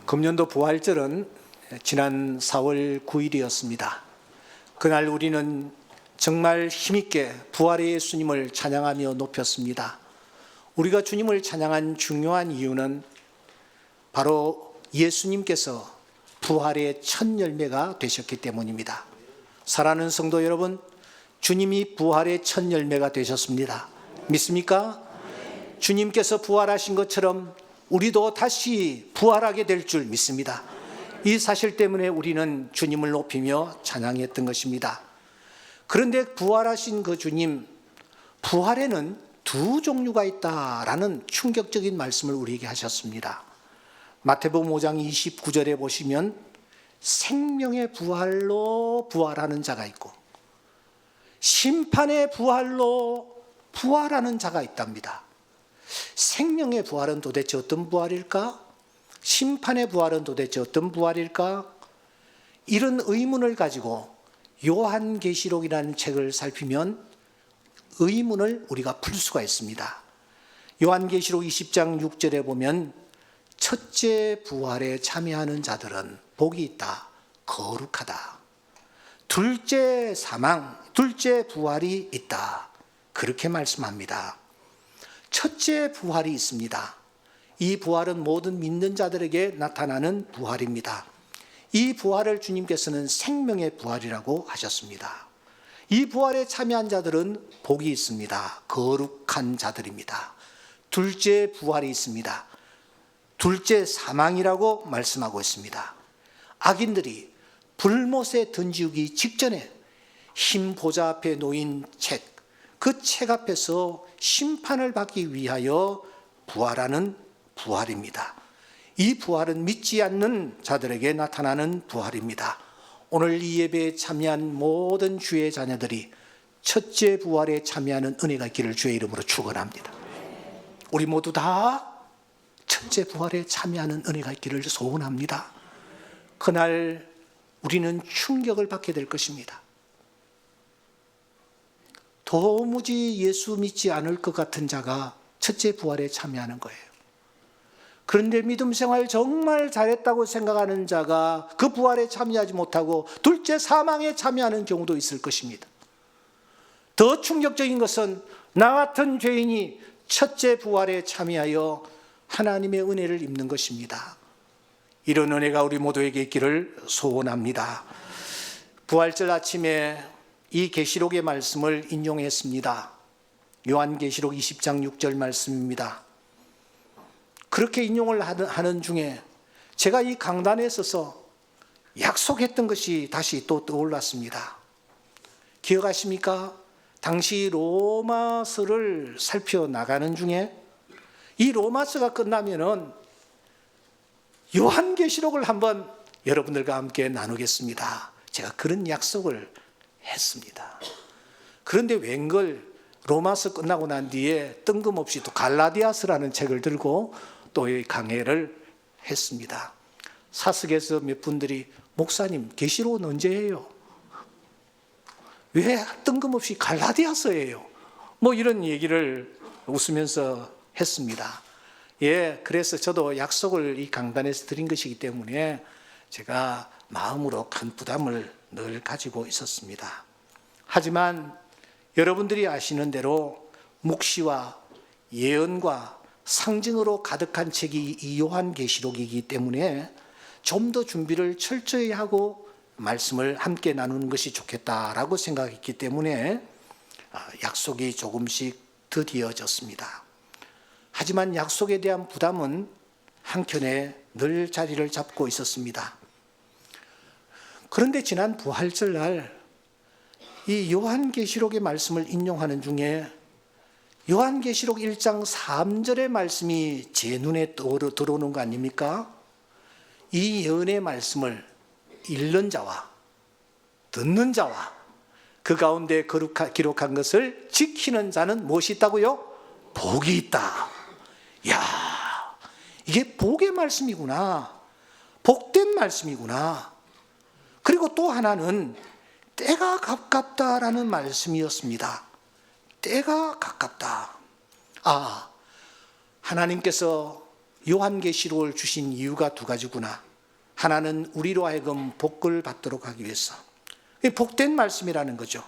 금년도 부활절은 지난 4월 9일이었습니다. 그날 우리는 정말 힘있게 부활의 예수님을 찬양하며 높였습니다. 우리가 주님을 찬양한 중요한 이유는 바로 예수님께서 부활의 첫 열매가 되셨기 때문입니다. 사랑하는 성도 여러분, 주님이 부활의 첫 열매가 되셨습니다. 믿습니까? 주님께서 부활하신 것처럼 우리도 다시 부활하게 될 줄 믿습니다. 이 사실 때문에 우리는 주님을 높이며 찬양했던 것입니다. 그런데 부활하신 그 주님, 부활에는 두 종류가 있다라는 충격적인 말씀을 우리에게 하셨습니다. 마태복음 5장 29절에 보시면 생명의 부활로 부활하는 자가 있고 심판의 부활로 부활하는 자가 있답니다. 생명의 부활은 도대체 어떤 부활일까? 심판의 부활은 도대체 어떤 부활일까? 이런 의문을 가지고 요한계시록이라는 책을 살피면 의문을 우리가 풀 수가 있습니다. 요한계시록 20장 6절에 보면 첫째 부활에 참여하는 자들은 복이 있다, 거룩하다. 둘째 사망, 둘째 부활이 있다, 그렇게 말씀합니다. 첫째 부활이 있습니다. 이 부활은 모든 믿는 자들에게 나타나는 부활입니다. 이 부활을 주님께서는 생명의 부활이라고 하셨습니다. 이 부활에 참여한 자들은 복이 있습니다. 거룩한 자들입니다. 둘째 부활이 있습니다. 둘째 사망이라고 말씀하고 있습니다. 악인들이 불못에 던지기 직전에 흰 보좌 앞에 놓인 책, 그 책 앞에서 심판을 받기 위하여 부활하는 부활입니다. 이 부활은 믿지 않는 자들에게 나타나는 부활입니다. 오늘 이 예배에 참여한 모든 주의 자녀들이 첫째 부활에 참여하는 은혜가 있기를 주의 이름으로 축원합니다. 우리 모두 다 첫째 부활에 참여하는 은혜가 있기를 소원합니다. 그날 우리는 충격을 받게 될 것입니다. 도무지 예수 믿지 않을 것 같은 자가 첫째 부활에 참여하는 거예요. 그런데 믿음 생활 정말 잘했다고 생각하는 자가 그 부활에 참여하지 못하고 둘째 사망에 참여하는 경우도 있을 것입니다. 더 충격적인 것은 나 같은 죄인이 첫째 부활에 참여하여 하나님의 은혜를 입는 것입니다. 이런 은혜가 우리 모두에게 있기를 소원합니다. 부활절 아침에 이 계시록의 말씀을 인용했습니다. 요한계시록 20장 6절 말씀입니다. 그렇게 인용을 하는 중에 제가 이 강단에 서서 약속했던 것이 다시 또 떠올랐습니다. 기억하십니까? 당시 로마서를 살펴나가는 중에 이 로마서가 끝나면은 요한계시록을 한번 여러분들과 함께 나누겠습니다. 제가 그런 약속을 했습니다. 그런데 웬걸 로마서 끝나고 난 뒤에 뜬금없이 또 갈라디아서라는 책을 들고 또 이 강해를 했습니다. 사석에서 몇 분들이 목사님 계시록은 언제 해요? 왜 뜬금없이 갈라디아서예요? 뭐 이런 얘기를 웃으면서 했습니다. 예, 그래서 저도 약속을 이 강단에서 드린 것이기 때문에 제가 마음으로 큰 부담을 늘 가지고 있었습니다. 하지만 여러분들이 아시는 대로 묵시와 예언과 상징으로 가득한 책이 이 요한계시록이기 때문에 좀 더 준비를 철저히 하고 말씀을 함께 나누는 것이 좋겠다라고 생각했기 때문에 약속이 조금씩 더디어졌습니다. 하지만 약속에 대한 부담은 한켠에 늘 자리를 잡고 있었습니다. 그런데 지난 부활절 날 이 요한계시록의 말씀을 인용하는 중에 요한계시록 1장 3절의 말씀이 제 눈에 들어오는 거 아닙니까? 이 예언의 말씀을 읽는 자와 듣는 자와 그 가운데 기록한 것을 지키는 자는 무엇이 있다고요? 복이 있다. 이야, 이게 복의 말씀이구나. 복된 말씀이구나. 그리고 또 하나는 때가 가깝다라는 말씀이었습니다. 때가 가깝다. 하나님께서 요한계시록을 주신 이유가 두 가지구나. 하나는 우리로 하여금 복을 받도록 하기 위해서, 복된 말씀이라는 거죠.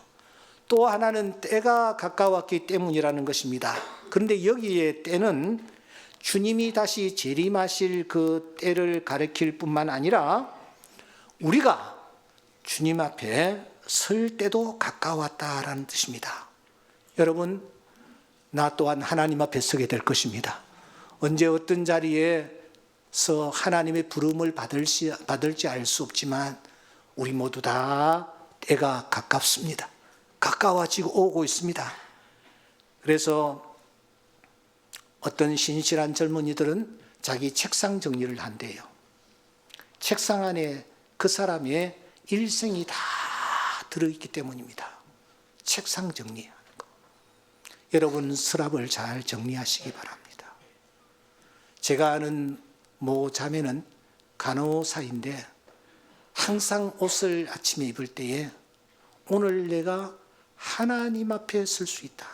또 하나는 때가 가까웠기 때문이라는 것입니다. 그런데 여기에 때는 주님이 다시 재림하실 그 때를 가리킬 뿐만 아니라 우리가 주님 앞에 설 때도 가까웠다라는 뜻입니다. 여러분, 나 또한 하나님 앞에 서게 될 것입니다. 언제 어떤 자리에서 하나님의 부름을 받을지 알 수 없지만 우리 모두 다 때가 가깝습니다. 가까워지고 오고 있습니다. 그래서 어떤 신실한 젊은이들은 자기 책상 정리를 한대요. 책상 안에 그 사람의 일생이 다 들어있기 때문입니다. 책상 정리하는 거. 여러분, 서랍을 잘 정리하시기 바랍니다. 제가 아는 모 자매는 간호사인데 항상 옷을 아침에 입을 때에 오늘 내가 하나님 앞에 설 수 있다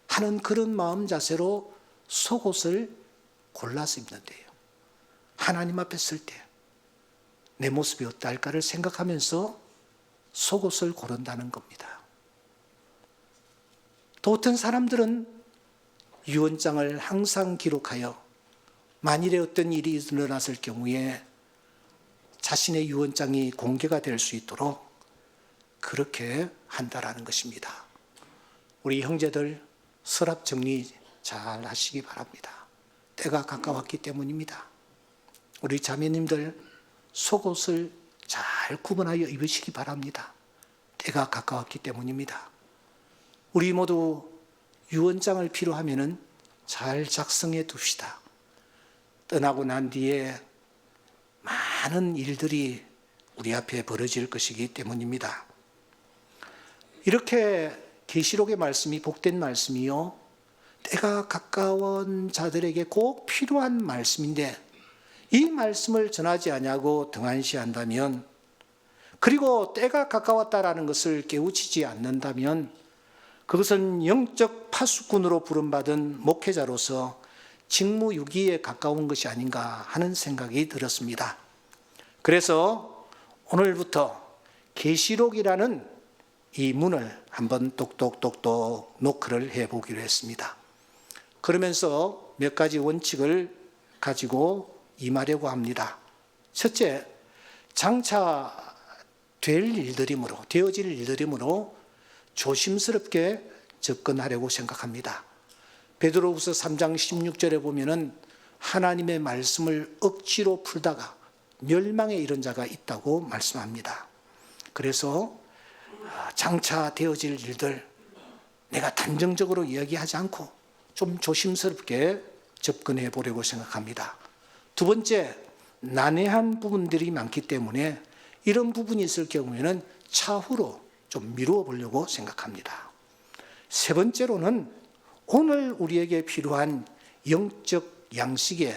하는 그런 마음 자세로 속옷을 골라서 입는데요. 하나님 앞에 설 때 내 모습이 어떨까를 생각하면서 속옷을 고른다는 겁니다. 또 어떤 사람들은 유언장을 항상 기록하여 만일에 어떤 일이 일어났을 경우에 자신의 유언장이 공개가 될 수 있도록 그렇게 한다라는 것입니다. 우리 형제들 서랍 정리 잘 하시기 바랍니다. 때가 가까웠기 때문입니다. 우리 자매님들 속옷을 잘 구분하여 입으시기 바랍니다. 때가 가까웠기 때문입니다. 우리 모두 유언장을 필요하면 잘 작성해 둡시다. 떠나고 난 뒤에 많은 일들이 우리 앞에 벌어질 것이기 때문입니다. 이렇게 계시록의 말씀이 복된 말씀이요, 때가 가까운 자들에게 꼭 필요한 말씀인데 이 말씀을 전하지 아니하고 등한시한다면, 그리고 때가 가까웠다라는 것을 깨우치지 않는다면 그것은 영적 파수꾼으로 부름받은 목회자로서 직무유기에 가까운 것이 아닌가 하는 생각이 들었습니다. 그래서 오늘부터 계시록이라는 이 문을 한번 똑똑똑똑 노크를 해보기로 했습니다. 그러면서 몇 가지 원칙을 가지고 임하려고 합니다. 첫째, 장차 되어질 일들이므로 조심스럽게 접근하려고 생각합니다. 베드로후서 3장 16절에 보면은 하나님의 말씀을 억지로 풀다가 멸망에 이른 자가 있다고 말씀합니다. 그래서 장차 되어질 일들 내가 단정적으로 이야기하지 않고 좀 조심스럽게 접근해 보려고 생각합니다. 두 번째, 난해한 부분들이 많기 때문에 이런 부분이 있을 경우에는 차후로 좀 미루어 보려고 생각합니다. 세 번째로는 오늘 우리에게 필요한 영적 양식에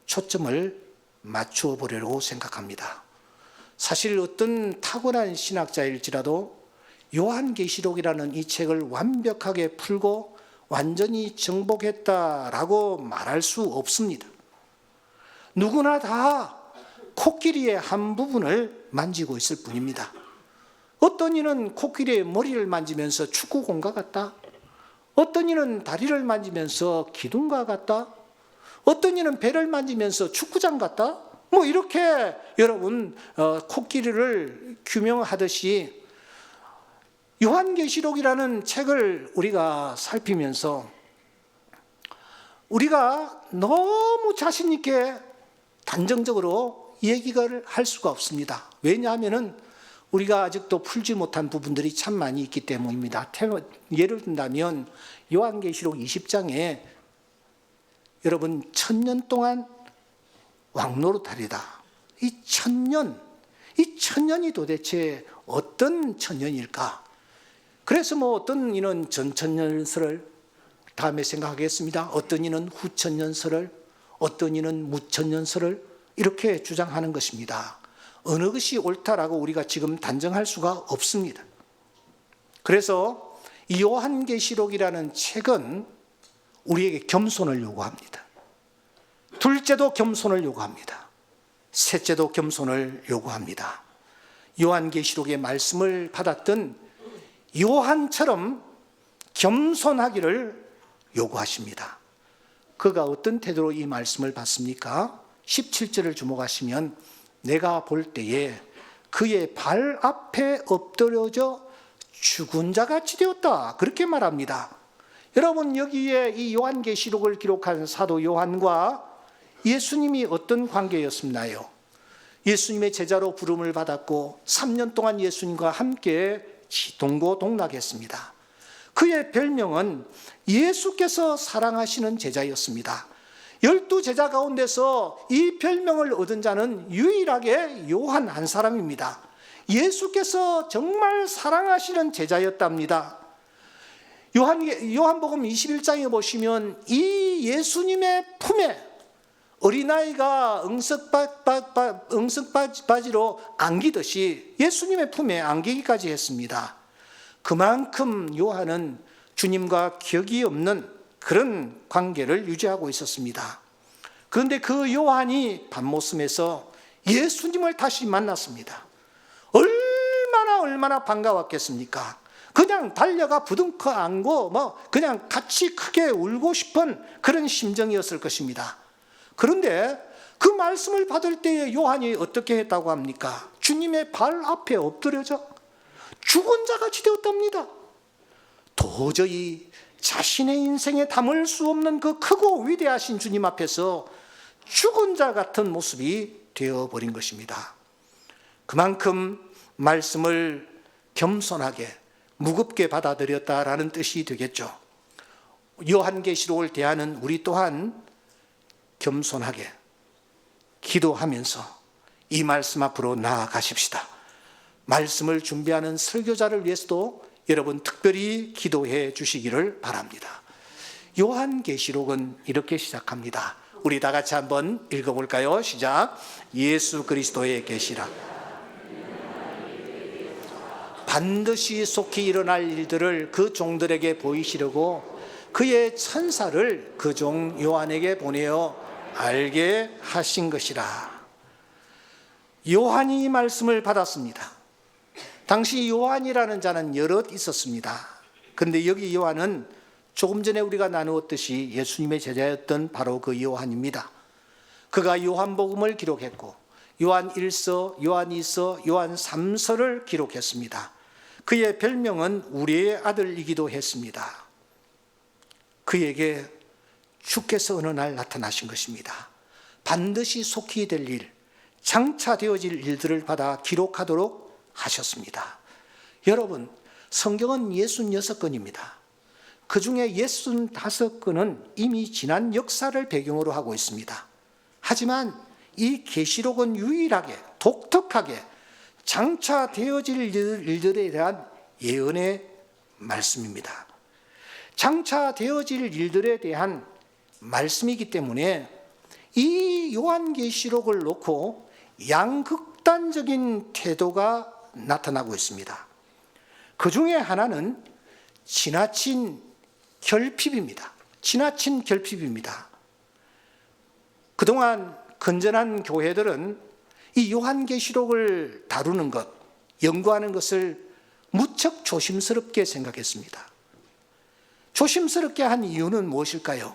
초점을 맞추어 보려고 생각합니다. 사실 어떤 탁월한 신학자일지라도 요한계시록이라는 이 책을 완벽하게 풀고 완전히 정복했다라고 말할 수 없습니다. 누구나 다 코끼리의 한 부분을 만지고 있을 뿐입니다. 어떤 이는 코끼리의 머리를 만지면서 축구공과 같다. 어떤 이는 다리를 만지면서 기둥과 같다. 어떤 이는 배를 만지면서 축구장 같다. 뭐 이렇게 여러분 코끼리를 규명하듯이 요한계시록이라는 책을 우리가 살피면서 우리가 너무 자신 있게 단정적으로 얘기를 할 수가 없습니다. 왜냐하면 우리가 아직도 풀지 못한 부분들이 참 많이 있기 때문입니다. 예를 든다면 요한계시록 20장에 여러분 1000년 동안 왕노릇하리다. 이 1000년이 도대체 어떤 1000년일까? 그래서 뭐 어떤 이는 전천년설을 다음에 생각하겠습니다. 어떤 이는 후천년설을, 어떤 이는 무천년설을 이렇게 주장하는 것입니다. 어느 것이 옳다라고 우리가 지금 단정할 수가 없습니다. 그래서 이 요한계시록이라는 책은 우리에게 겸손을 요구합니다. 둘째도 겸손을 요구합니다. 셋째도 겸손을 요구합니다. 요한계시록의 말씀을 받았던 요한처럼 겸손하기를 요구하십니다. 그가 어떤 태도로 이 말씀을 받습니까? 17절을 주목하시면 내가 볼 때에 그의 발 앞에 엎드려져 죽은 자같이 되었다, 그렇게 말합니다. 여러분, 여기에 이 요한계시록을 기록한 사도 요한과 예수님이 어떤 관계였습나요? 예수님의 제자로 부름을 받았고 3년 동안 예수님과 함께 동고동락했습니다. 그의 별명은 예수께서 사랑하시는 제자였습니다. 12제자 가운데서 이 별명을 얻은 자는 유일하게 요한 한 사람입니다. 예수께서 정말 사랑하시는 제자였답니다. 요한복음 21장에 보시면 이 예수님의 품에 어린아이가 응석바지로 안기듯이 예수님의 품에 안기기까지 했습니다. 그만큼 요한은 주님과 격이 없는 그런 관계를 유지하고 있었습니다. 그런데 그 요한이 밤모섬에서 예수님을 다시 만났습니다. 얼마나 반가웠겠습니까? 그냥 달려가 부둥켜 안고 그냥 같이 크게 울고 싶은 그런 심정이었을 것입니다. 그런데 그 말씀을 받을 때에 요한이 어떻게 했다고 합니까? 주님의 발 앞에 엎드려져 죽은 자같이 되었답니다. 도저히 자신의 인생에 담을 수 없는 그 크고 위대하신 주님 앞에서 죽은 자 같은 모습이 되어버린 것입니다. 그만큼 말씀을 겸손하게 무겁게 받아들였다라는 뜻이 되겠죠. 요한계시록을 대하는 우리 또한 겸손하게 기도하면서 이 말씀 앞으로 나아가십시다. 말씀을 준비하는 설교자를 위해서도 여러분 특별히 기도해 주시기를 바랍니다. 요한계시록은 이렇게 시작합니다. 우리 다 같이 한번 읽어볼까요? 시작. 예수 그리스도의 계시라. 반드시 속히 일어날 일들을 그 종들에게 보이시려고 그의 천사를 그 종 요한에게 보내어 알게 하신 것이라. 요한이 이 말씀을 받았습니다. 당시 요한이라는 자는 여럿 있었습니다. 그런데 여기 요한은 조금 전에 우리가 나누었듯이 예수님의 제자였던 바로 그 요한입니다. 그가 요한복음을 기록했고 요한 1서, 요한 2서, 요한 3서를 기록했습니다. 그의 별명은 우리의 아들이기도 했습니다. 그에게 주께서 어느 날 나타나신 것입니다. 반드시 속히 될 일, 장차 되어질 일들을 받아 기록하도록 하셨습니다. 여러분, 성경은 66권입니다. 그 중에 65권은 이미 지난 역사를 배경으로 하고 있습니다. 하지만 이 계시록은 유일하게 독특하게 장차 되어질 일들에 대한 예언의 말씀입니다. 장차 되어질 일들에 대한 말씀이기 때문에 이 요한계시록을 놓고 양극단적인 태도가 나타나고 있습니다. 그 중에 하나는 지나친 결핍입니다. 지나친 결핍입니다. 그동안 건전한 교회들은 이 요한계시록을 다루는 것, 연구하는 것을 무척 조심스럽게 생각했습니다. 조심스럽게 한 이유는 무엇일까요?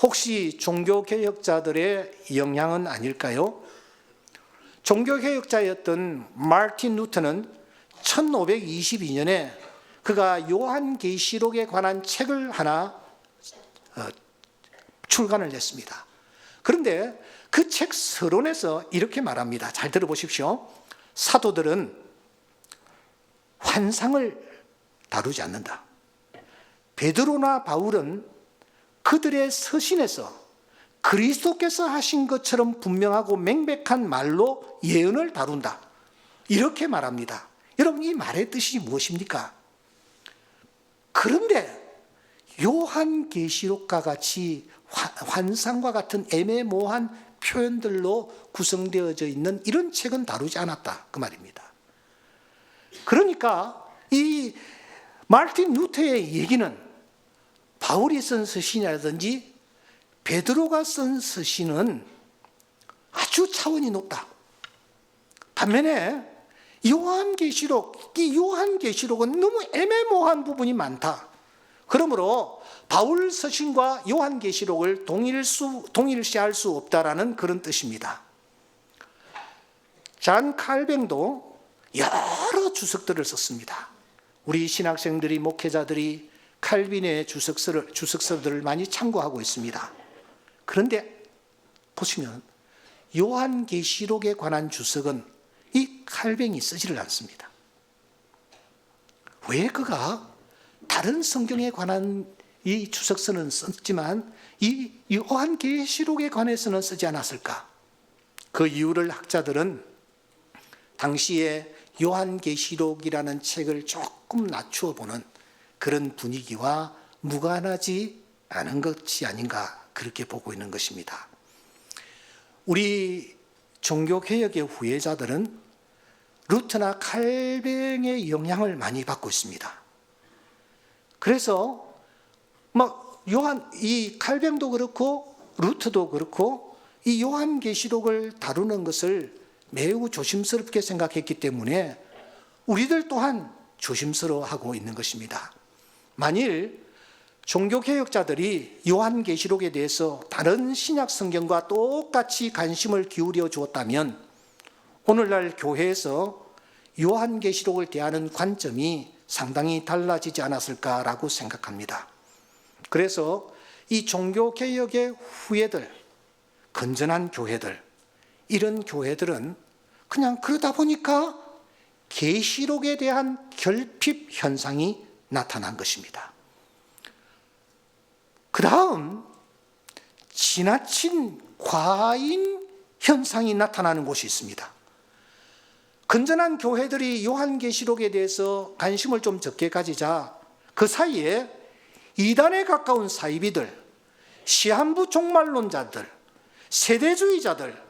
혹시 종교개혁자들의 영향은 아닐까요? 종교개혁자였던 마르틴 루터는 1522년에 그가 요한계시록에 관한 책을 하나 출간을 했습니다. 그런데 그 책 서론에서 이렇게 말합니다. 잘 들어보십시오. 사도들은 환상을 다루지 않는다. 베드로나 바울은 그들의 서신에서 그리스도께서 하신 것처럼 분명하고 명백한 말로 예언을 다룬다. 이렇게 말합니다. 여러분, 이 말의 뜻이 무엇입니까? 그런데 요한계시록과 같이 환상과 같은 애매모호한 표현들로 구성되어져 있는 이런 책은 다루지 않았다, 그 말입니다. 그러니까 이 마르틴 루터의 얘기는 바울이 쓴 서신이라든지 베드로가 쓴 서신은 아주 차원이 높다. 반면에 요한계시록, 이 요한계시록은 너무 애매모호한 부분이 많다. 그러므로 바울 서신과 요한계시록을 동일시할 수 없다라는 그런 뜻입니다. 잔 칼뱅도 여러 주석들을 썼습니다. 우리 신학생들이, 목회자들이 칼빈의 주석서들을 많이 참고하고 있습니다. 그런데 보시면 요한계시록에 관한 주석은 이 칼뱅이 쓰지를 않습니다. 왜 그가 다른 성경에 관한 이 주석서는 썼지만 이 요한계시록에 관해서는 쓰지 않았을까? 그 이유를 학자들은 당시에 요한계시록이라는 책을 조금 낮추어 보는 그런 분위기와 무관하지 않은 것이 아닌가, 그렇게 보고 있는 것입니다. 우리 종교개혁의 후예자들은 루터나 칼뱅의 영향을 많이 받고 있습니다. 그래서 이 칼뱅도 그렇고 루터도 그렇고 이 요한계시록을 다루는 것을 매우 조심스럽게 생각했기 때문에 우리들 또한 조심스러워하고 있는 것입니다. 만일 종교개혁자들이 요한계시록에 대해서 다른 신약 성경과 똑같이 관심을 기울여 주었다면 오늘날 교회에서 요한계시록을 대하는 관점이 상당히 달라지지 않았을까라고 생각합니다. 그래서 이 종교개혁의 후예들, 건전한 교회들, 이런 교회들은 그냥 그러다 보니까 계시록에 대한 결핍 현상이 나타난 것입니다. 그 다음 지나친 과잉 현상이 나타나는 곳이 있습니다. 건전한 교회들이 요한계시록에 대해서 관심을 좀 적게 가지자 그 사이에 이단에 가까운 사이비들, 시한부 종말론자들, 세대주의자들,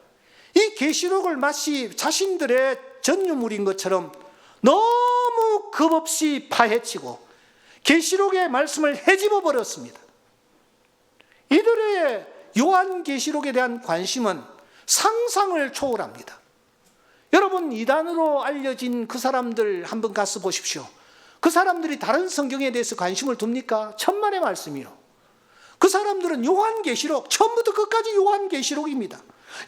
이 계시록을 마치 자신들의 전유물인 것처럼 너무 겁없이 파헤치고 계시록의 말씀을 헤집어 버렸습니다. 이들의 요한계시록에 대한 관심은 상상을 초월합니다. 여러분, 이단으로 알려진 그 사람들 한번 가서 보십시오. 그 사람들이 다른 성경에 대해서 관심을 둡니까? 천만의 말씀이요. 그 사람들은 요한계시록, 처음부터 끝까지 요한계시록입니다.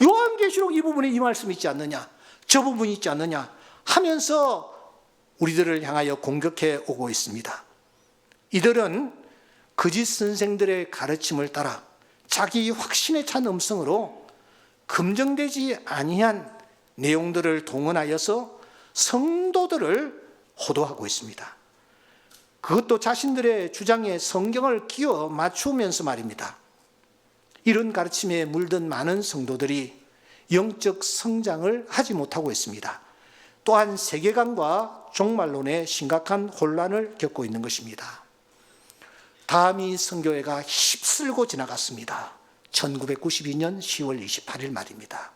요한계시록 이 부분에 이 말씀 있지 않느냐, 저 부분이 있지 않느냐 하면서 우리들을 향하여 공격해 오고 있습니다. 이들은 거짓 선생들의 가르침을 따라 자기 확신에 찬 음성으로 검증되지 아니한 내용들을 동원하여서 성도들을 호도하고 있습니다. 그것도 자신들의 주장에 성경을 끼워 맞추면서 말입니다. 이런 가르침에 물든 많은 성도들이 영적 성장을 하지 못하고 있습니다. 또한 세계관과 종말론에 심각한 혼란을 겪고 있는 것입니다. 다미 선교회가 휩쓸고 지나갔습니다. 1992년 10월 28일 말입니다.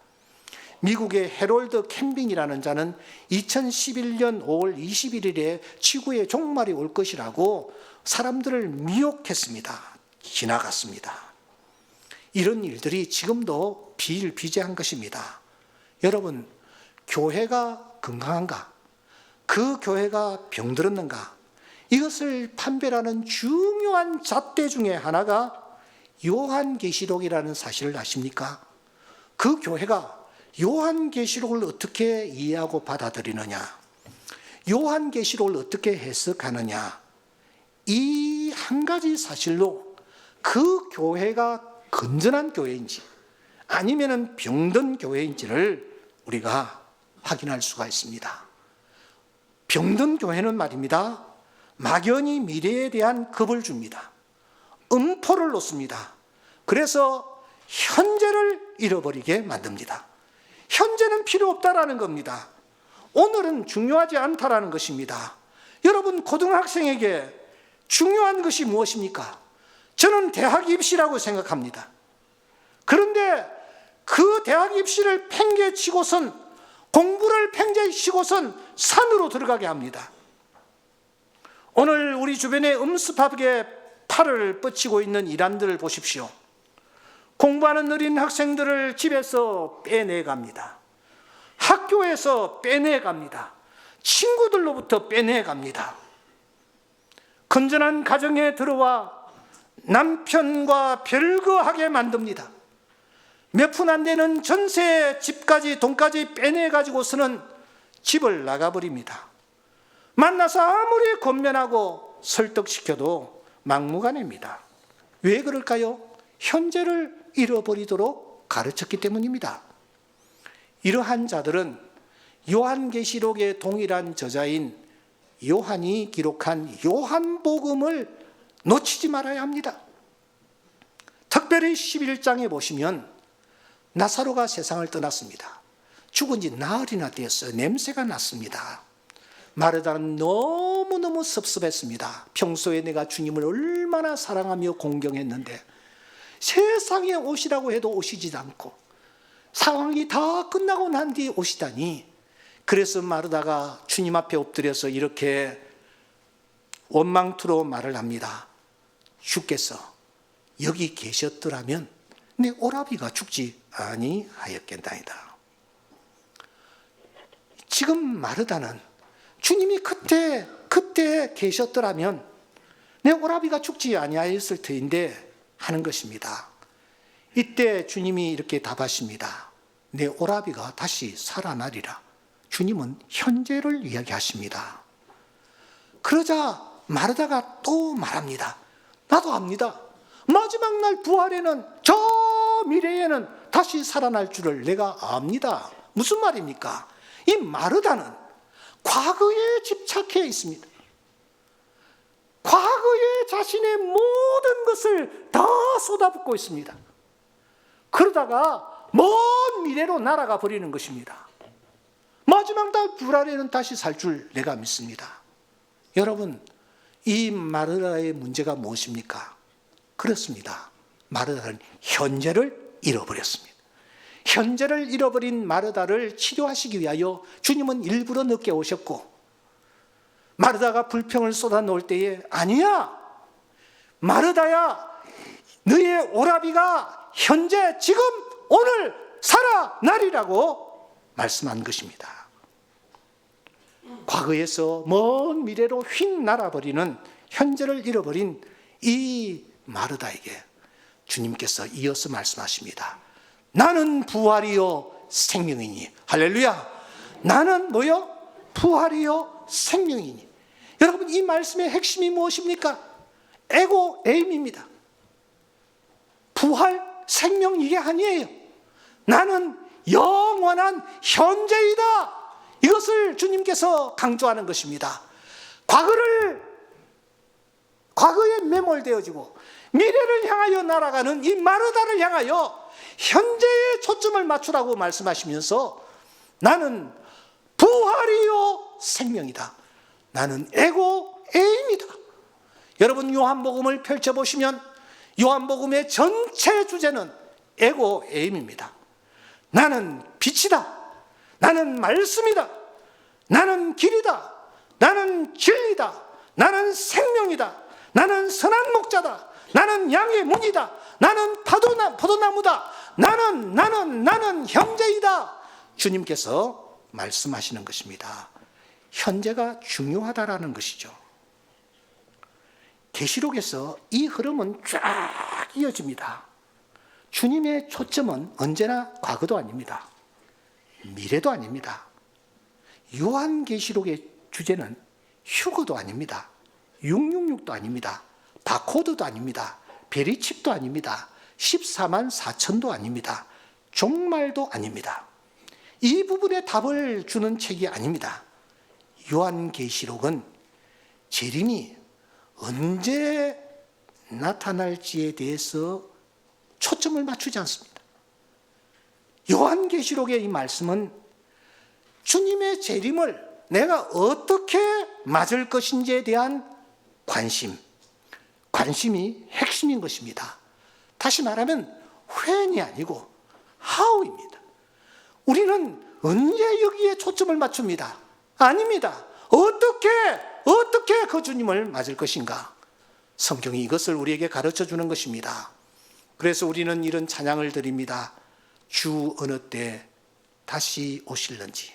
미국의 해롤드 캠빙이라는 자는 2011년 5월 21일에 지구의 종말이 올 것이라고 사람들을 미혹했습니다. 지나갔습니다. 이런 일들이 지금도 비일비재한 것입니다. 여러분, 교회가 건강한가? 그 교회가 병들었는가? 이것을 판별하는 중요한 잣대 중에 하나가 요한계시록이라는 사실을 아십니까? 그 교회가 요한계시록을 어떻게 이해하고 받아들이느냐, 요한계시록을 어떻게 해석하느냐, 이 한 가지 사실로 그 교회가 건전한 교회인지 아니면 병든 교회인지를 우리가 확인할 수가 있습니다. 병든 교회는 말입니다, 막연히 미래에 대한 겁을 줍니다. 음포를 놓습니다. 그래서 현재를 잃어버리게 만듭니다. 현재는 필요 없다라는 겁니다. 오늘은 중요하지 않다라는 것입니다. 여러분, 고등학생에게 중요한 것이 무엇입니까? 저는 대학 입시라고 생각합니다. 그런데 그 대학 입시를 팽개치고선, 공부를 팽개치고선 산으로 들어가게 합니다. 오늘 우리 주변에 음습하게 팔을 뻗치고 있는 이란들을 보십시오. 공부하는 느린 학생들을 집에서 빼내갑니다. 학교에서 빼내갑니다. 친구들로부터 빼내갑니다. 건전한 가정에 들어와 남편과 별거하게 만듭니다. 몇 푼 안 되는 전세 집까지 돈까지 빼내가지고서는 집을 나가버립니다. 만나서 아무리 권면하고 설득시켜도 막무가내입니다. 왜 그럴까요? 현재를 잃어버리도록 가르쳤기 때문입니다. 이러한 자들은 요한계시록의 동일한 저자인 요한이 기록한 요한복음을 놓치지 말아야 합니다. 특별히 11장에 보시면 나사로가 세상을 떠났습니다. 죽은 지 나흘이나 되었어요. 냄새가 났습니다. 마르다는 너무너무 섭섭했습니다. 평소에 내가 주님을 얼마나 사랑하며 공경했는데 세상에 오시라고 해도 오시지 않고 상황이 다 끝나고 난 뒤에 오시다니. 그래서 마르다가 주님 앞에 엎드려서 이렇게 원망투로 말을 합니다. 주께서 여기 계셨더라면 내 오라비가 죽지 아니하였겠나이다. 지금 마르다는 주님이 그때 계셨더라면 내 오라비가 죽지 아니하였을 터인데 하는 것입니다. 이때 주님이 이렇게 답하십니다. 내 오라비가 다시 살아나리라. 주님은 현재를 이야기하십니다. 그러자 마르다가 또 말합니다. 나도 압니다. 마지막 날 부활에는 저 미래에는 다시 살아날 줄을 내가 압니다. 무슨 말입니까? 이 마르다는 과거에 집착해 있습니다. 과거에 자신의 모든 것을 다 쏟아붓고 있습니다. 그러다가 먼 미래로 날아가 버리는 것입니다. 마지막 날 부활에는 다시 살 줄 내가 믿습니다. 여러분, 이 마르다의 문제가 무엇입니까? 그렇습니다. 마르다는 현재를 잃어버렸습니다. 현재를 잃어버린 마르다를 치료하시기 위하여 주님은 일부러 늦게 오셨고, 마르다가 불평을 쏟아놓을 때에 아니야, 마르다야, 너의 오라비가 현재 지금 오늘 살아나리라고 말씀한 것입니다. 과거에서 먼 미래로 휙 날아버리는 현재를 잃어버린 이 마르다에게 주님께서 이어서 말씀하십니다. 나는 부활이요 생명이니. 할렐루야. 나는 뭐요? 부활이요 생명이니. 여러분, 이 말씀의 핵심이 무엇입니까? 에고 에임입니다. 부활, 생명 이게 아니에요. 나는 영원한 현재이다. 이것을 주님께서 강조하는 것입니다. 과거에 매몰되어지고 미래를 향하여 날아가는 이 마르다를 향하여 현재에 초점을 맞추라고 말씀하시면서 나는 부활이요 생명이다. 나는 에고 에임이다. 여러분, 요한복음을 펼쳐보시면 요한복음의 전체 주제는 에고 에임입니다. 나는 빛이다. 나는 말씀이다. 나는 길이다. 나는 진리다. 나는 생명이다. 나는 선한 목자다. 나는 양의 문이다. 나는 포도나무다. 나는 형제이다. 주님께서 말씀하시는 것입니다. 현재가 중요하다라는 것이죠. 계시록에서 이 흐름은 쫙 이어집니다. 주님의 초점은 언제나 과거도 아닙니다. 미래도 아닙니다. 요한계시록의 주제는 휴거도 아닙니다. 666도 아닙니다. 바코드도 아닙니다. 베리칩도 아닙니다. 14만 4천도 아닙니다. 종말도 아닙니다. 이 부분에 답을 주는 책이 아닙니다. 요한계시록은 재림이 언제 나타날지에 대해서 초점을 맞추지 않습니다. 요한계시록의 이 말씀은 주님의 재림을 내가 어떻게 맞을 것인지에 대한 관심이 핵심인 것입니다. 다시 말하면 when이 아니고 how입니다. 우리는 언제 여기에 초점을 맞춥니다. 아닙니다. 어떻게 그 주님을 맞을 것인가? 성경이 이것을 우리에게 가르쳐 주는 것입니다. 그래서 우리는 이런 찬양을 드립니다. 주 어느 때 다시 오실는지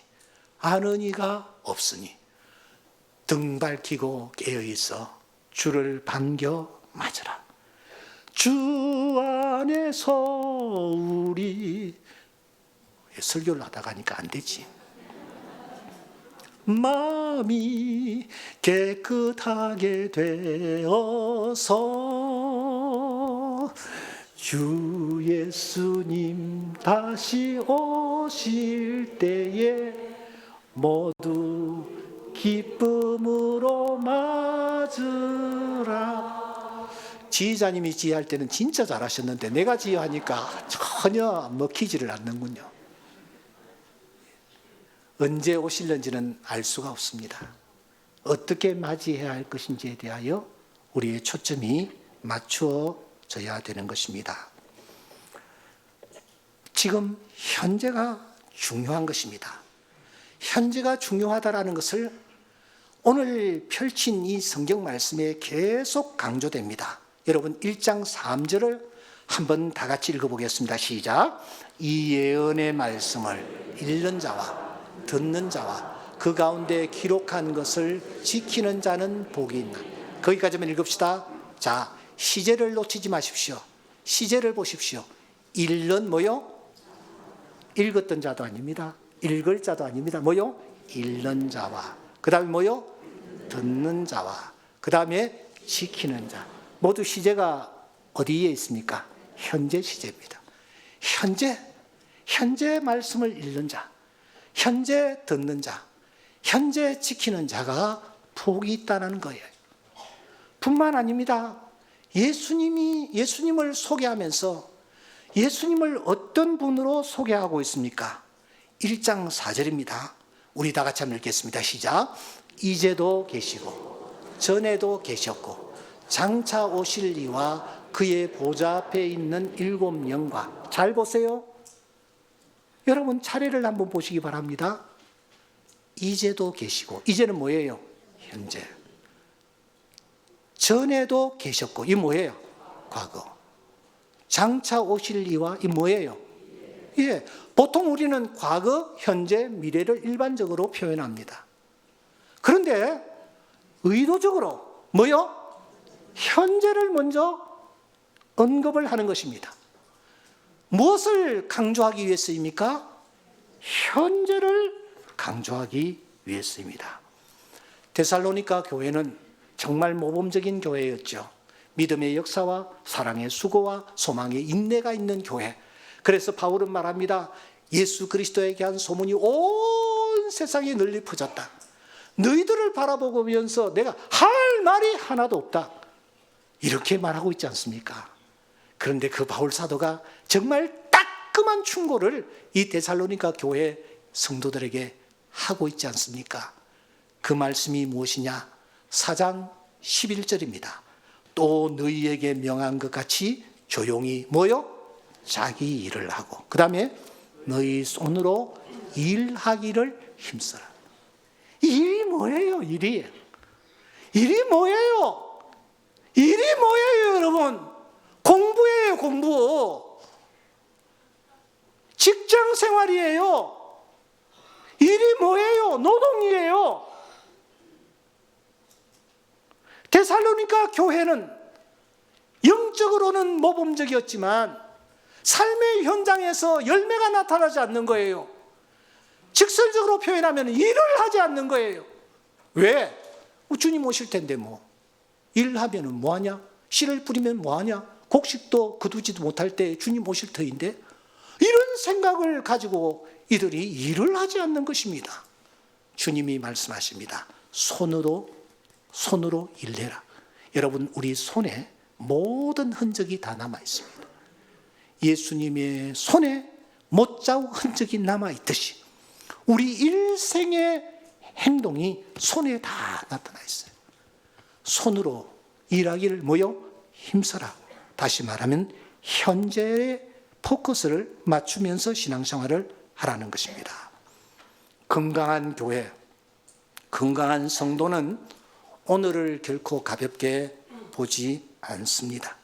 아는 이가 없으니 등 밝히고 깨어있어 주를 반겨 맞으라. 주 안에서 우리 설교를 하다가 하니까 안 되지. 마음이 깨끗하게 되어서 주 예수님 다시 오실 때에 모두 기쁨으로 맞으라. 지휘자님이 지휘할 때는 진짜 잘하셨는데 내가 지휘하니까 전혀 먹히지를 않는군요. 언제 오실는지는 알 수가 없습니다. 어떻게 맞이해야 할 것인지에 대하여 우리의 초점이 맞추어져야 되는 것입니다. 지금 현재가 중요한 것입니다. 현재가 중요하다라는 것을 오늘 펼친 이 성경 말씀에 계속 강조됩니다. 여러분 1장 3절을 한번 다 같이 읽어보겠습니다. 시작. 이 예언의 말씀을 읽는 자와 듣는 자와 그 가운데 기록한 것을 지키는 자는 복이 있나. 거기까지만 읽읍시다. 자, 시제를 놓치지 마십시오. 시제를 보십시오. 읽는 뭐요? 읽었던 자도 아닙니다. 읽을 자도 아닙니다. 뭐요? 읽는 자와 그 다음에 뭐요? 듣는 자와 그 다음에 지키는 자. 모두 시제가 어디에 있습니까? 현재 시제입니다. 현재 말씀을 읽는 자, 현재 듣는 자, 현재 지키는 자가 복이 있다는 거예요. 뿐만 아닙니다. 예수님을 소개하면서 예수님을 어떤 분으로 소개하고 있습니까? 1장 4절입니다. 우리 다 같이 한번 읽겠습니다. 시작. 이제도 계시고 전에도 계셨고 장차 오실 이와 그의 보좌 앞에 있는 7영과. 잘 보세요. 여러분 차례를 한번 보시기 바랍니다. 이제도 계시고, 이제는 뭐예요? 현재. 전에도 계셨고, 이 뭐예요? 과거. 장차 오실 이와 이 뭐예요? 예, 보통 우리는 과거, 현재, 미래를 일반적으로 표현합니다. 그런데 의도적으로 뭐요? 현재를 먼저 언급을 하는 것입니다. 무엇을 강조하기 위해서입니까? 현재를 강조하기 위해서입니다. 데살로니가 교회는 정말 모범적인 교회였죠. 믿음의 역사와 사랑의 수고와 소망의 인내가 있는 교회. 그래서 바울은 말합니다. 예수 그리스도에게 한 소문이 온 세상에 널리 퍼졌다. 너희들을 바라보면서 내가 할 말이 하나도 없다. 이렇게 말하고 있지 않습니까? 그런데 그 바울 사도가 정말 따끔한 충고를 이 데살로니가 교회 성도들에게 하고 있지 않습니까? 그 말씀이 무엇이냐? 4장 11절입니다. 또 너희에게 명한 것 같이 조용히 뭐요? 자기 일을 하고 그 다음에 너희 손으로 일하기를 힘써라. 일이 뭐예요? 일이 뭐예요? 일이 뭐예요, 여러분? 공부예요, 공부. 직장 생활이에요. 일이 뭐예요? 노동이에요. 데살로니가 교회는 영적으로는 모범적이었지만 삶의 현장에서 열매가 나타나지 않는 거예요. 직설적으로 표현하면 일을 하지 않는 거예요. 왜? 주님 오실 텐데 뭐. 일하면 뭐하냐? 씨를 뿌리면 뭐하냐? 곡식도 거두지도 못할 때 주님 오실 터인데 이런 생각을 가지고 이들이 일을 하지 않는 것입니다. 주님이 말씀하십니다. 손으로 일해라. 여러분 우리 손에 모든 흔적이 다 남아 있습니다. 예수님의 손에 못자국 흔적이 남아 있듯이 우리 일생의 행동이 손에 다 나타나 있어요. 손으로 일하기를 뭐요? 힘써라. 다시 말하면 현재의 포커스를 맞추면서 신앙생활을 하라는 것입니다. 건강한 교회, 건강한 성도는 오늘을 결코 가볍게 보지 않습니다.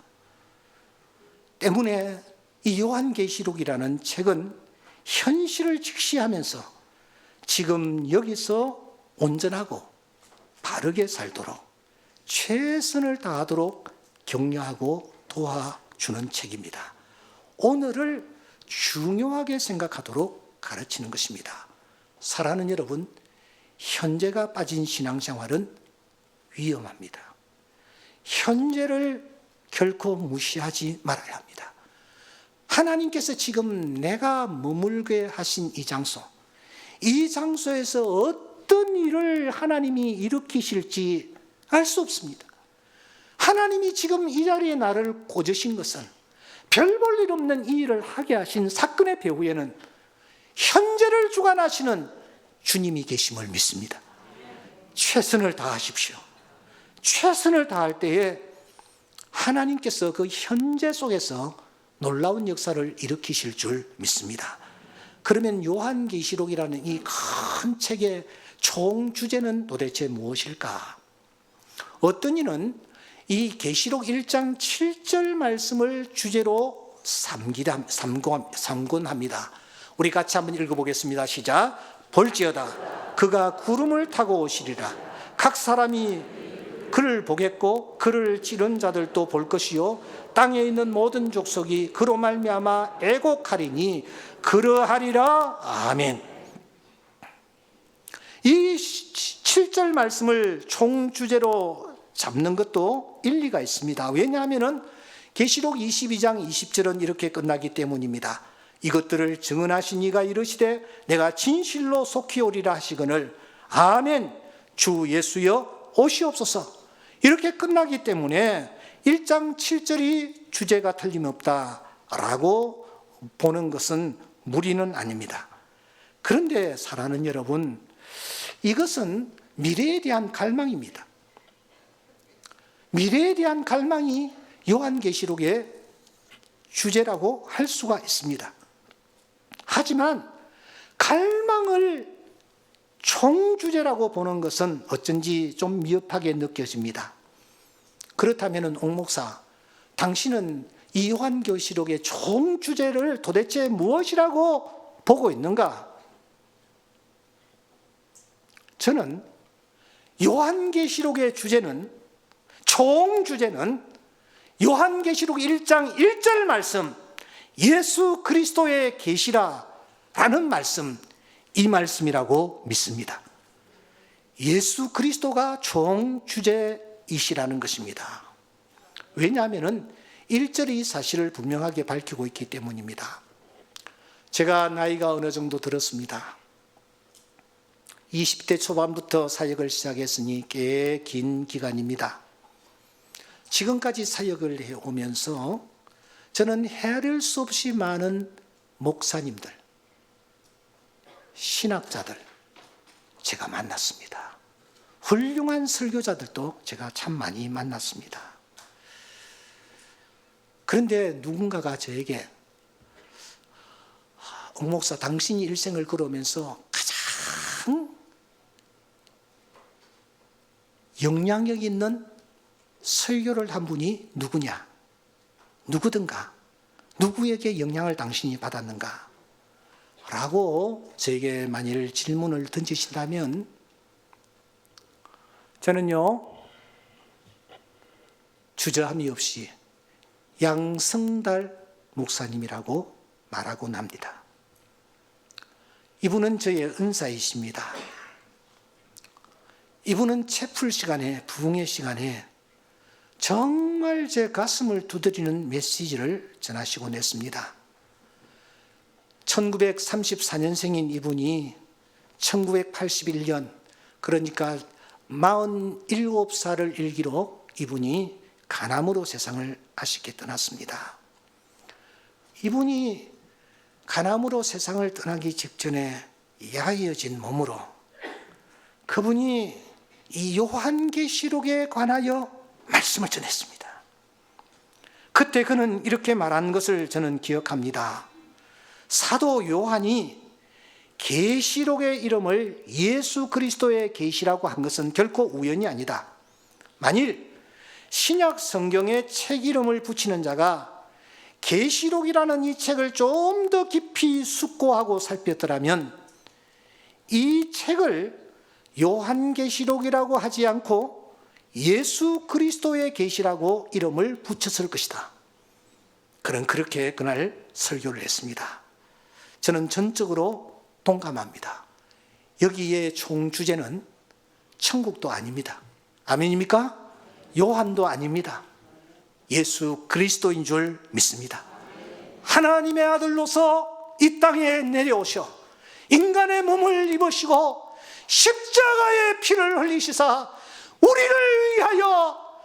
때문에 이 요한계시록이라는 책은 현실을 직시하면서 지금 여기서 온전하고 바르게 살도록 최선을 다하도록 격려하고 도와주는 책입니다. 오늘을 중요하게 생각하도록 가르치는 것입니다. 사랑하는 여러분, 현재가 빠진 신앙생활은 위험합니다. 현재를 결코 무시하지 말아야 합니다. 하나님께서 지금 내가 머물게 하신 이 장소에서 어떤 일을 하나님이 일으키실지 알 수 없습니다. 하나님이 지금 이 자리에 나를 꽂으신 것은 별 볼 일 없는 이 일을 하게 하신 사건의 배후에는 현재를 주관하시는 주님이 계심을 믿습니다. 최선을 다하십시오. 최선을 다할 때에 하나님께서 그 현재 속에서 놀라운 역사를 일으키실 줄 믿습니다. 그러면 요한계시록이라는 이 큰 책의 총 주제는 도대체 무엇일까? 어떤 이는 이 계시록 1장 7절 말씀을 주제로 삼곤합니다. 우리 같이 한번 읽어보겠습니다. 시작. 볼지어다 그가 구름을 타고 오시리라. 각 사람이 그를 보겠고 그를 찌른 자들도 볼 것이요 땅에 있는 모든 족속이 그로 말미암아 애곡하리니 그러하리라. 아멘. 이 7절 말씀을 총주제로 잡는 것도 일리가 있습니다. 왜냐하면 계시록 22장 20절은 이렇게 끝나기 때문입니다. 이것들을 증언하신 이가 이르시되 내가 진실로 속히 오리라 하시거늘 아멘. 주 예수여 오시옵소서. 이렇게 끝나기 때문에 1장 7절이 주제가 틀림없다라고 보는 것은 무리는 아닙니다. 그런데 사랑하는 여러분, 이것은 미래에 대한 갈망입니다. 미래에 대한 갈망이 요한계시록의 주제라고 할 수가 있습니다. 하지만 갈망을 총주제라고 보는 것은 어쩐지 좀 미흡하게 느껴집니다. 그렇다면 옥목사, 당신은 이 요한계시록의 총주제를 도대체 무엇이라고 보고 있는가? 저는 요한계시록의 총주제는 요한계시록 1장 1절 말씀, 예수 그리스도의 계시라라는 말씀, 이 말씀이라고 믿습니다. 예수 그리스도가 총주제이시라는 것입니다. 왜냐하면 1절이 사실을 분명하게 밝히고 있기 때문입니다. 제가 나이가 어느 정도 들었습니다. 20대 초반부터 사역을 시작했으니 꽤 긴 기간입니다. 지금까지 사역을 해오면서 저는 헤아릴 수 없이 많은 목사님들, 신학자들 제가 만났습니다. 훌륭한 설교자들도 제가 참 많이 만났습니다. 그런데 누군가가 저에게 옥목사, 당신이 일생을 걸어오면서 가장 영향력 있는 설교를 한 분이 누구냐? 누구든가? 누구에게 영향을 당신이 받았는가? 라고 저에게 만일 질문을 던지신다면 저는요, 주저함이 없이 양성달 목사님이라고 말하곤 합니다. 이분은 저의 은사이십니다. 이분은 채플 시간에, 부흥의 시간에 정말 제 가슴을 두드리는 메시지를 전하시곤 했습니다. 1934년생인 이분이 1981년, 그러니까 47살을 일기로 이분이 간암으로 세상을 아쉽게 떠났습니다. 이분이 간암으로 세상을 떠나기 직전에 야해진 몸으로 그분이 이 요한계시록에 관하여 말씀을 전했습니다. 그때 그는 이렇게 말한 것을 저는 기억합니다. 사도 요한이 계시록의 이름을 예수 그리스도의 계시라고 한 것은 결코 우연이 아니다. 만일 신약 성경에 책 이름을 붙이는 자가 계시록이라는 이 책을 좀 더 깊이 숙고하고 살폈더라면 이 책을 요한계시록이라고 하지 않고 예수 그리스도의 계시라고 이름을 붙였을 것이다. 그렇게 그날 설교를 했습니다. 저는 전적으로 동감합니다. 여기에 총 주제는 천국도 아닙니다. 아멘입니까? 요한도 아닙니다. 예수 그리스도인 줄 믿습니다. 하나님의 아들로서 이 땅에 내려오셔 인간의 몸을 입으시고 십자가의 피를 흘리시사 우리를 위하여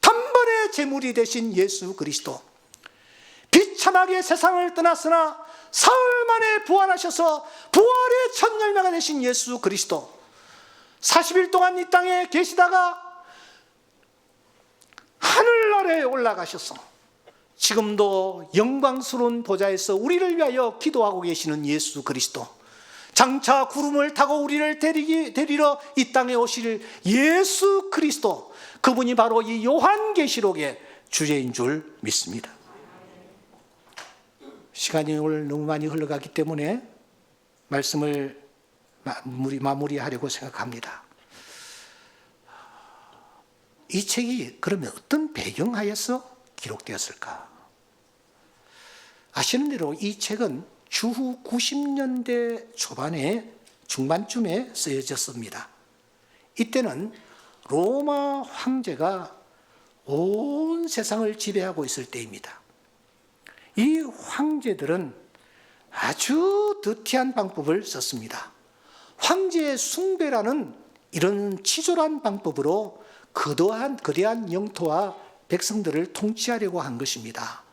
단번에 제물이 되신 예수 그리스도, 비참하게 세상을 떠났으나 사흘 만에 부활하셔서 부활의 첫 열매가 되신 예수 그리스도, 40일 동안 이 땅에 계시다가 하늘나라에 올라가셔서 지금도 영광스러운 보좌에서 우리를 위하여 기도하고 계시는 예수 그리스도, 장차 구름을 타고 우리를 데리러 이 땅에 오실 예수 그리스도, 그분이 바로 이 요한계시록의 주제인 줄 믿습니다. 시간이 오늘 너무 많이 흘러가기 때문에 말씀을 마무리하려고 생각합니다. 이 책이 그러면 어떤 배경하에서 기록되었을까? 아시는 대로 이 책은 주후 90년대 초반에 중반쯤에 쓰여졌습니다. 이때는 로마 황제가 온 세상을 지배하고 있을 때입니다. 이 황제들은 아주 더티한 방법을 썼습니다. 황제의 숭배라는 이런 치졸한 방법으로 거대한 영토와 백성들을 통치하려고 한 것입니다.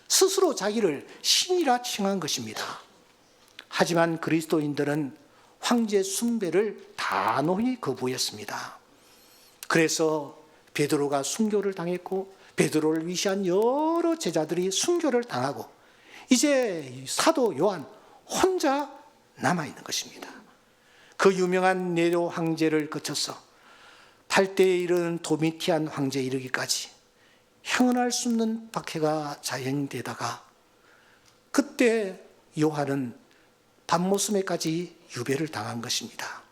스스로 자기를 신이라 칭한 것입니다. 하지만 그리스도인들은 황제 숭배를 단호히 거부했습니다. 그래서 베드로가 순교를 당했고 베드로를 위시한 여러 제자들이 순교를 당하고 이제 사도 요한 혼자 남아있는 것입니다. 그 유명한 네로 황제를 거쳐서 8대에 이르는 도미티안 황제에 이르기까지 형언할 수 없는 박해가 자행되다가 그때 요한은 밤모섬에까지 유배를 당한 것입니다.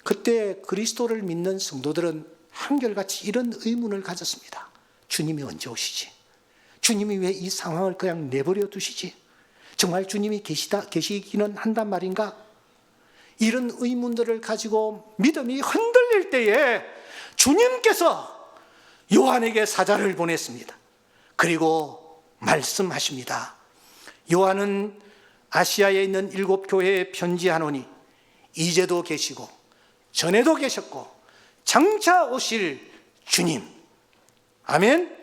그때 그리스도를 믿는 성도들은 한결같이 이런 의문을 가졌습니다. 주님이 언제 오시지? 주님이 왜 이 상황을 그냥 내버려 두시지? 정말 주님이 계시기는 한단 말인가? 이런 의문들을 가지고 믿음이 흔들릴 때에 주님께서 요한에게 사자를 보냈습니다. 그리고 말씀하십니다. 요한은 아시아에 있는 7교회에 편지하노니 이제도 계시고 전에도 계셨고 장차 오실 주님. 아멘.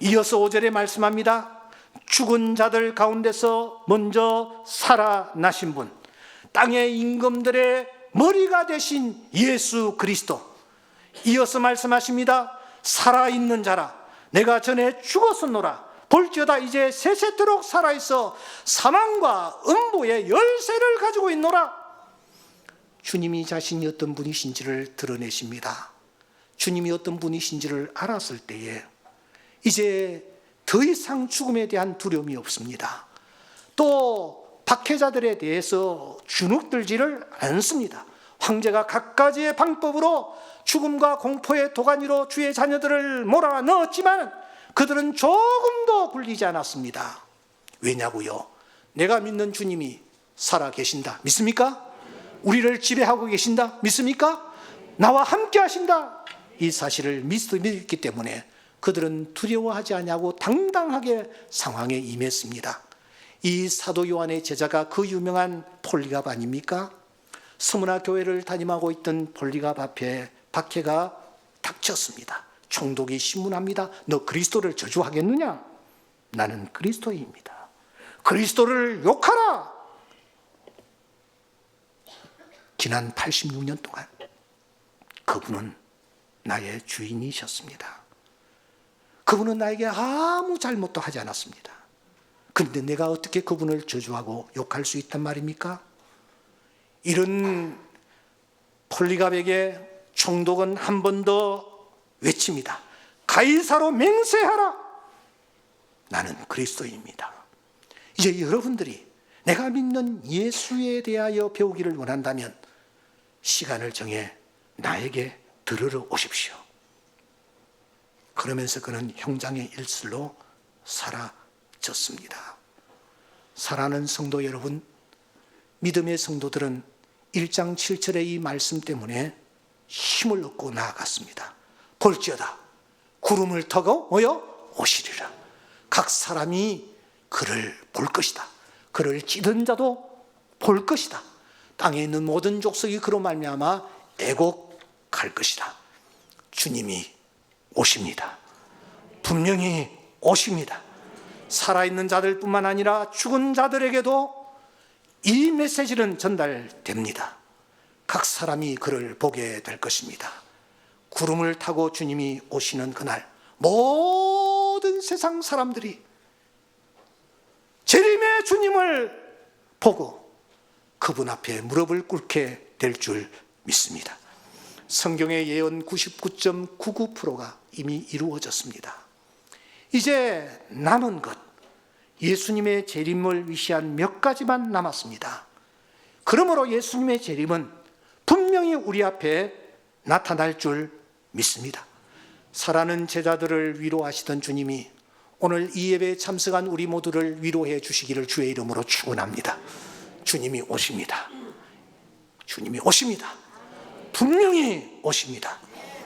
이어서 5절에 말씀합니다. 죽은 자들 가운데서 먼저 살아나신 분, 땅의 임금들의 머리가 되신 예수 그리스도. 이어서 말씀하십니다. 살아있는 자라 내가 전에 죽었었노라 볼지어다 이제 세세토록 살아있어 사망과 음부의 열쇠를 가지고 있노라. 주님이 자신이 어떤 분이신지를 드러내십니다. 주님이 어떤 분이신지를 알았을 때에 이제 더 이상 죽음에 대한 두려움이 없습니다. 또 박해자들에 대해서 주눅들지를 않습니다. 황제가 갖가지의 방법으로 죽음과 공포의 도가니로 주의 자녀들을 몰아넣었지만 그들은 조금도 굴리지 않았습니다. 왜냐고요? 내가 믿는 주님이 살아 계신다. 믿습니까? 우리를 지배하고 계신다. 믿습니까? 나와 함께 하신다. 이 사실을 믿기 때문에 그들은 두려워하지 않냐고 당당하게 상황에 임했습니다. 이 사도 요한의 제자가 그 유명한 폴리갑 아닙니까? 스무나 교회를 담임하고 있던 폴리갑 앞에 박해가 닥쳤습니다. 총독이 신문합니다. 너 그리스도를 저주하겠느냐? 나는 그리스도입니다. 그리스도를 욕하라. 지난 86년 동안 그분은 나의 주인이셨습니다. 그분은 나에게 아무 잘못도 하지 않았습니다. 그런데 내가 어떻게 그분을 저주하고 욕할 수 있단 말입니까? 이런 폴리갑에게 총독은 한 번 더 외칩니다. 가이사로 맹세하라. 나는 그리스도인입니다. 이제 여러분들이 내가 믿는 예수에 대하여 배우기를 원한다면 시간을 정해 나에게 들으러 오십시오. 그러면서 그는 형장의 일슬로 사라졌습니다. 사랑하는 성도 여러분, 믿음의 성도들은 1장 7절의 이 말씀 때문에 힘을 얻고 나아갔습니다. 볼지어다 구름을 타고 오시리라. 각 사람이 그를 볼 것이다. 그를 찌든 자도 볼 것이다. 땅에 있는 모든 족속이 그로 말미암아 애곡할 것이다. 주님이 오십니다. 분명히 오십니다. 살아있는 자들뿐만 아니라 죽은 자들에게도 이 메시지는 전달됩니다. 각 사람이 그를 보게 될 것입니다. 구름을 타고 주님이 오시는 그날 모든 세상 사람들이 재림의 주님을 보고 그분 앞에 무릎을 꿇게 될 줄 믿습니다. 성경의 예언 99.99%가 이미 이루어졌습니다. 이제 남은 것, 예수님의 재림을 위시한 몇 가지만 남았습니다. 그러므로 예수님의 재림은 분명히 우리 앞에 나타날 줄 믿습니다. 사랑하는 제자들을 위로하시던 주님이 오늘 이 예배에 참석한 우리 모두를 위로해 주시기를 주의 이름으로 축원합니다. 주님이 오십니다. 주님이 오십니다. 분명히 오십니다.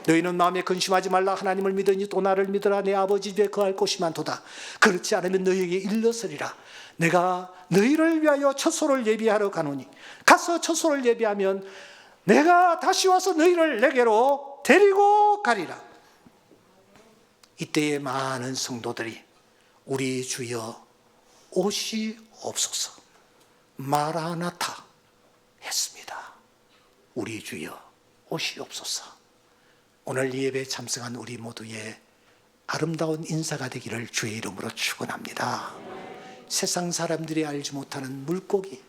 너희는 마음에 근심하지 말라. 하나님을 믿으니 또 나를 믿으라. 내 아버지 집에 거할 곳이 많도다. 그렇지 않으면 너희에게 일러서리라. 내가 너희를 위하여 처소를 예비하러 가노니 가서 처소를 예비하면 내가 다시 와서 너희를 내게로 데리고 가리라. 이때에 많은 성도들이 우리 주여 오시옵소서 마라나타 했습니다. 우리 주여 오시옵소서. 오늘 이 예배에 참석한 우리 모두의 아름다운 인사가 되기를 주의 이름으로 축원합니다. 세상 사람들이 알지 못하는 물고기,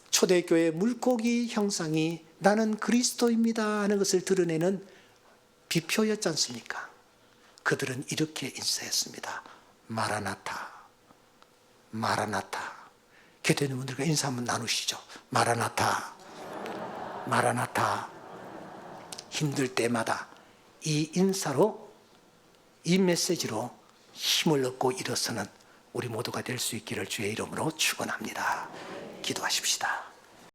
초대교회 물고기 형상이 나는 그리스도입니다 하는 것을 드러내는 비표였지 않습니까? 그들은 이렇게 인사했습니다. 마라나타, 마라나타. 교회된 분들과 인사 한번 나누시죠. 마라나타, 마라나타. 힘들 때마다 이 인사로, 이 메시지로 힘을 얻고 일어서는 우리 모두가 될 수 있기를 주의 이름으로 축원합니다. 기도하십시다.